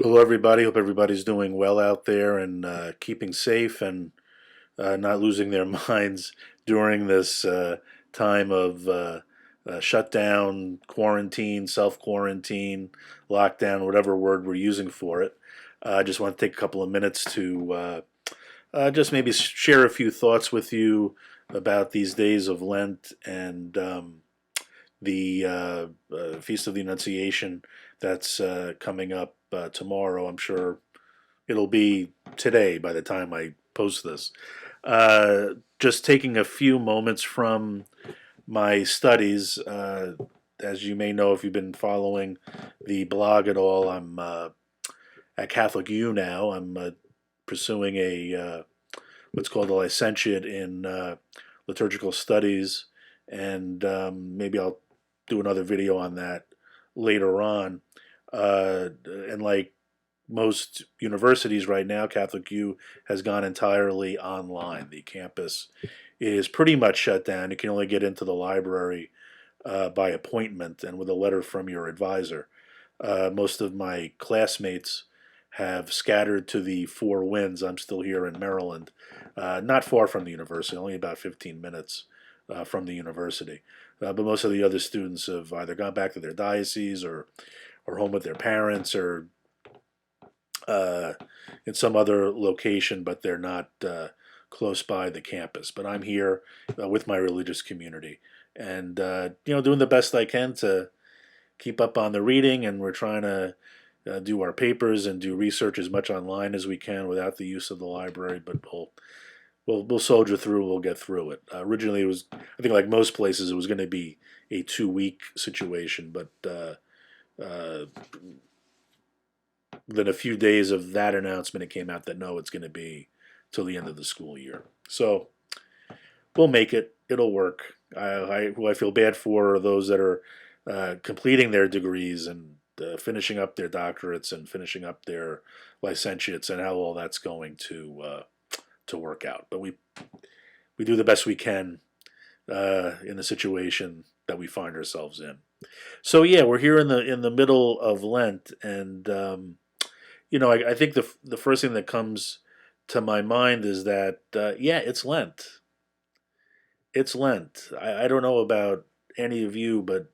Hello, everybody. Hope everybody's doing well out there and keeping safe and not losing their minds during this time of shutdown, quarantine, self quarantine, lockdown, whatever word we're using for it. I just want to take a couple of minutes to just maybe share a few thoughts with you about these days of Lent and the Feast of the Annunciation that's coming up tomorrow. I'm sure it'll be today by the time I post this. Just taking a few moments from my studies. As you may know, if you've been following the blog at all, I'm at Catholic U now. I'm pursuing a what's called a licentiate in liturgical studies, and maybe I'll do another video on that later on. And like most universities right now, Catholic U has gone entirely online. The campus is pretty much shut down. You can only get into the library by appointment and with a letter from your advisor. Most of my classmates have scattered to the four winds. I'm still here in Maryland, not far from the university, only about 15 minutes from the university. But most of the other students have either gone back to their diocese or home with their parents or uh, in some other location, but they're not close by the campus. But I'm here with my religious community, and doing the best I can to keep up on the reading. And we're trying to do our papers and do research as much online as we can without the use of the library. But we'll soldier through. We'll get through it. Originally, it was, I think, like most places, it was going to be a 2 week situation, but uh, within a few days of that announcement, it came out that no, it's going to be till the end of the school year. So we'll make it. It'll work. Who I feel bad for are those that are completing their degrees and finishing up their doctorates and finishing up their licentiates, and how all that's going to work out. But we do the best we can in the situation that we find ourselves in. So yeah, we're here in the middle of Lent, and I think the first thing that comes to my mind is that yeah, it's Lent. It's Lent. I don't know about any of you, but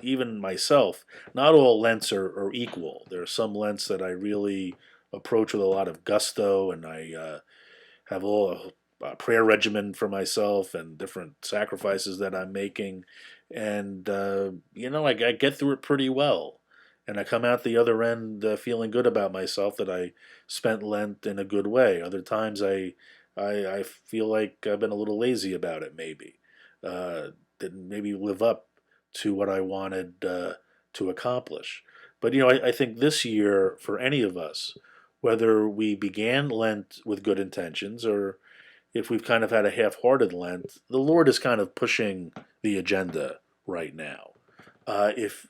even myself, not all Lents are equal. There are some Lents that I really approach with a lot of gusto, and I have a prayer regimen for myself and different sacrifices that I'm making, and I get through it pretty well, and I come out the other end feeling good about myself that I spent Lent in a good way. Other times I feel like I've been a little lazy about it, maybe didn't maybe live up to what I wanted to accomplish. But I think this year for any of us, whether we began Lent with good intentions or if we've kind of had a half-hearted Lent, the Lord is kind of pushing the agenda right now. If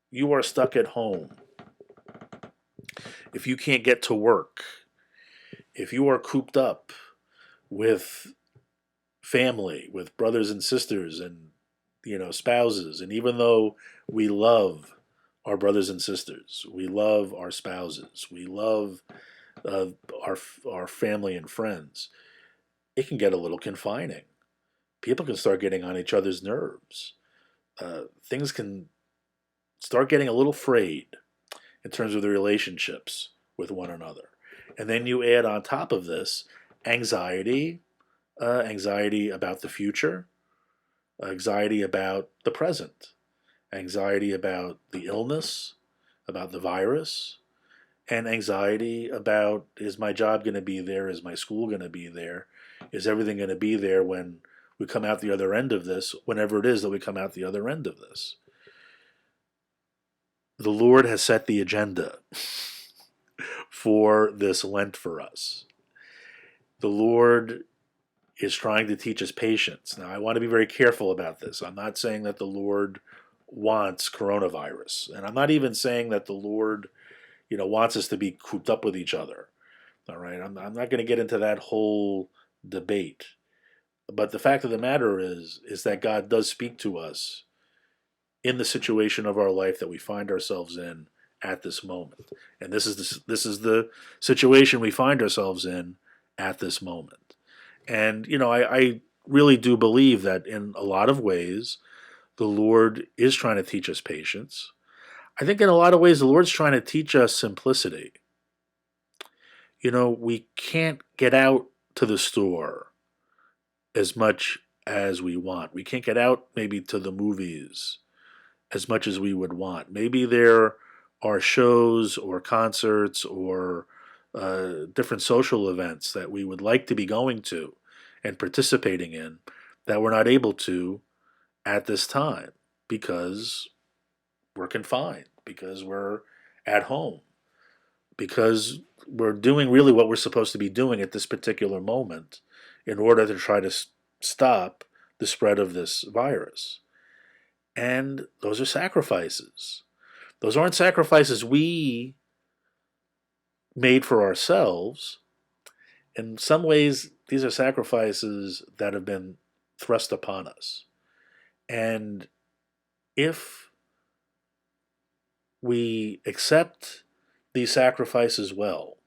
you are stuck at home, if you can't get to work, if you are cooped up with family, with brothers and sisters and spouses, and even though we love our brothers and sisters, we love our spouses, we love uh, our our family and friends, it can get a little confining. People can start getting on each other's nerves. Things can start getting a little frayed in terms of the relationships with one another. And then you add on top of this anxiety, anxiety about the future, anxiety about the present, anxiety about the illness, about the virus, and anxiety about, is my job going to be there? Is my school going to be there? Is everything going to be there when we come out the other end of this, whenever it is that we come out the other end of this? The Lord has set the agenda for this Lent for us. The Lord is trying to teach us patience. Now, I want to be very careful about this. I'm not saying that the Lord wants coronavirus, and I'm not even saying that the Lord, wants us to be cooped up with each other. All right, I'm not going to get into that whole debate. But the fact of the matter is that God does speak to us in the situation of our life that we find ourselves in at this moment. And this is the situation we find ourselves in at this moment. And I really do believe that in a lot of ways the Lord is trying to teach us patience. I think in a lot of ways the Lord's trying to teach us simplicity. We can't get out to the store as much as we want. We can't get out maybe to the movies as much as we would want. Maybe there are shows or concerts or different social events that we would like to be going to and participating in that we're not able to at this time because we're confined, because we're at home, because we're doing really what we're supposed to be doing at this particular moment in order to try to stop the spread of this virus. And those are sacrifices. Those aren't sacrifices we made for ourselves. In some ways, these are sacrifices that have been thrust upon us. And if we accept these sacrifices well,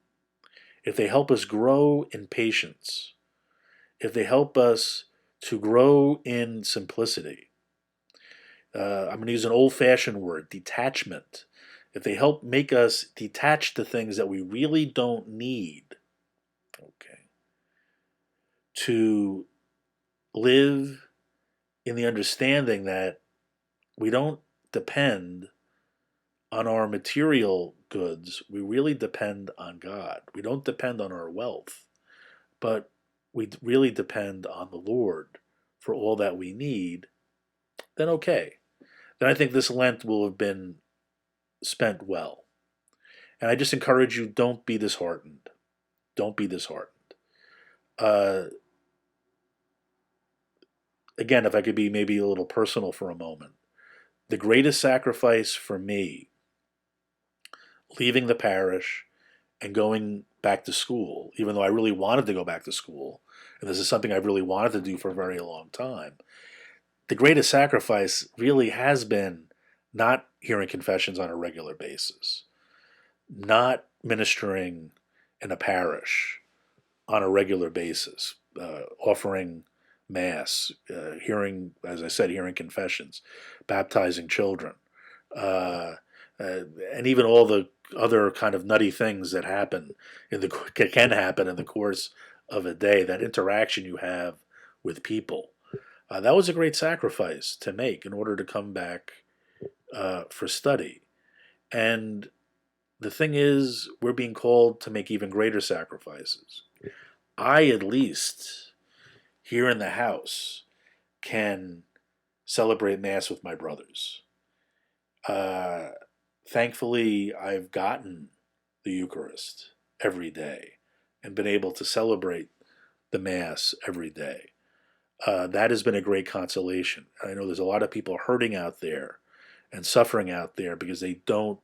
if they help us grow in patience, if they help us to grow in simplicity, I'm going to use an old-fashioned word, detachment. If they help make us detach to things that we really don't need, okay, to live in the understanding that we don't depend on our material goods, we really depend on God. We don't depend on our wealth, but we really depend on the Lord for all that we need, then okay. Then I think this Lent will have been spent well. And I just encourage you, don't be disheartened. Don't be disheartened. Uh, Again, if I could be maybe a little personal for a moment, the greatest sacrifice for me, leaving the parish and going back to school, even though I really wanted to go back to school, and this is something I've really wanted to do for a very long time, the greatest sacrifice really has been not hearing confessions on a regular basis, not ministering in a parish on a regular basis, offering mass, hearing, as I said, hearing confessions, baptizing children, uh, and even all the other kind of nutty things that can happen in the course of a day. That interaction you have with people, that was a great sacrifice to make in order to come back for study. And the thing is, we're being called to make even greater sacrifices. I, at least, here in the house, can celebrate Mass with my brothers. Uh, Thankfully, I've gotten the Eucharist every day and been able to celebrate the Mass every day. That has been a great consolation. I know there's a lot of people hurting out there and suffering out there because they don't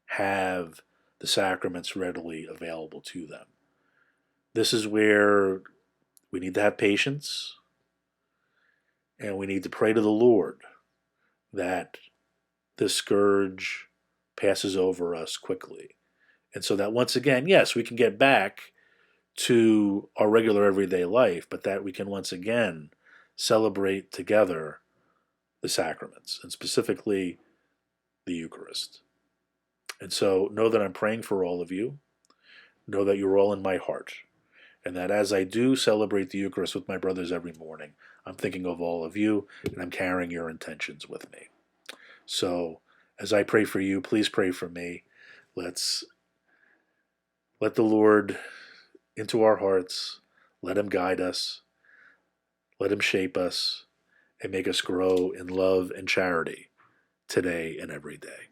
have the sacraments readily available to them. This is where we need to have patience and we need to pray to the Lord that this scourge passes over us quickly. And so that once again, yes, we can get back to our regular everyday life, but that we can once again celebrate together the sacraments, and specifically the Eucharist. And so know that I'm praying for all of you. Know that you're all in my heart. And that as I do celebrate the Eucharist with my brothers every morning, I'm thinking of all of you and I'm carrying your intentions with me. So as I pray for you, please pray for me. Let's let the Lord into our hearts. Let him guide us. Let him shape us and make us grow in love and charity today and every day.